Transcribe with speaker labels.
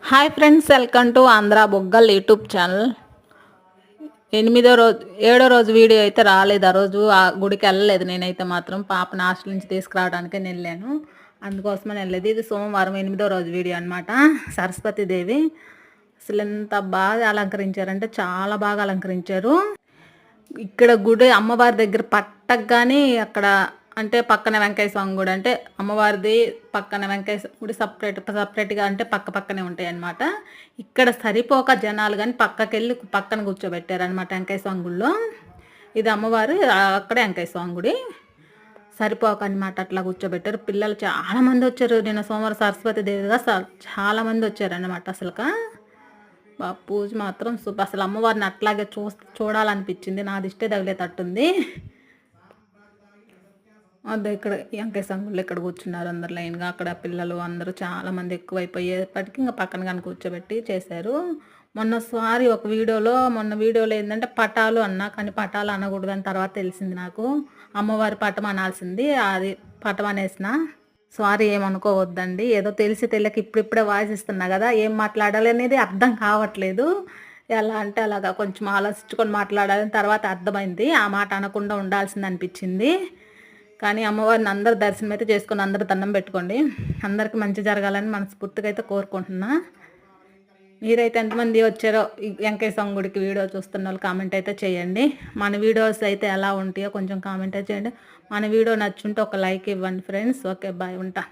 Speaker 1: Hi friends, welcome to Andhra బొగ్గల్ YouTube channel. 7వ రోజు వీడియో అయితే రాలేదు. ఆ రోజు ఆ గుడికి వెళ్ళలేదు. నేనైతే మాత్రం పాపని హాస్టల్ నుంచి తీసుకురావడానికే వెళ్ళాను. అందుకోసమని వెళ్ళలేదు. ఇది సోమవారం 8వ రోజు వీడియో అనమాట. సరస్వతీదేవి అసలు ఎంత బాగా అలంకరించారంటే చాలా బాగా అలంకరించారు. ఇక్కడ గుడి అమ్మవారి దగ్గర పట్టగానే అక్కడ అంటే పక్కన వెంకయ్య స్వామి గుడి, అంటే అమ్మవారిది పక్కన వెంకయ్య గుడి సపరేట్గా అంటే పక్కనే ఉంటాయి అన్నమాట. ఇక్కడ సరిపోక జనాలు కానీ పక్కకెళ్ళి పక్కన కూర్చోబెట్టారనమాట వెంకయ్య స్వామి గుడిలో. ఇది అమ్మవారు, అక్కడే వెంకయ్య స్వామి గుడి. సరిపోక అనమాట అట్లా కూర్చోబెట్టారు. పిల్లలు చాలామంది వచ్చారు. నిన్న సోమవారం సరస్వతి దేవిగా చాలామంది వచ్చారనమాట. అసలుగా పూజ మాత్రం సూపర్. అసలు అమ్మవారిని అట్లాగే చూడాలనిపించింది. నా దిష్టే తగిలేటట్టుంది. అదే ఇక్కడ వెంకయ్య సంగుళ్ళు ఇక్కడ కూర్చున్నారు అందరు లైన్గా. అక్కడ పిల్లలు అందరూ చాలామంది ఎక్కువైపోయేపటికి ఇంకా పక్కన కానీ కూర్చోబెట్టి చేశారు. మొన్న వీడియోలో ఏంటంటే పటాలు అన్నా, కానీ పటాలు అనకూడదని తర్వాత తెలిసింది నాకు. అమ్మవారి పటం అనాల్సింది, అది పటం అనేసిన. సారీ, ఏమనుకోవద్దండి. ఏదో తెలియక ఇప్పుడిప్పుడే వాయిస్ ఇస్తున్నా కదా, ఏం మాట్లాడాలి అనేది అర్థం కావట్లేదు. ఎలా అంటే అలాగా కొంచెం ఆలోచించుకొని మాట్లాడాలని తర్వాత అర్థమైంది. ఆ మాట అనకుండా ఉండాల్సింది అనిపించింది. కానీ అమ్మవారిని అందరు దర్శనం అయితే చేసుకొని అందరు దండం పెట్టుకోండి. అందరికీ మంచి జరగాలని మనస్ఫూర్తిగా అయితే కోరుకుంటున్నా. మీరైతే ఎంతమంది వచ్చారో ఈ వెంకయ్య స్వామి గుడికి వీడియో చూస్తున్న వాళ్ళు కామెంట్ అయితే చేయండి. మన వీడియోస్ అయితే ఎలా ఉంటాయో కొంచెం కామెంట్ అయితే చేయండి. మన వీడియో నచ్చుంటే ఒక లైక్ ఇవ్వండి ఫ్రెండ్స్. ఓకే, బాయ్, ఉంటా.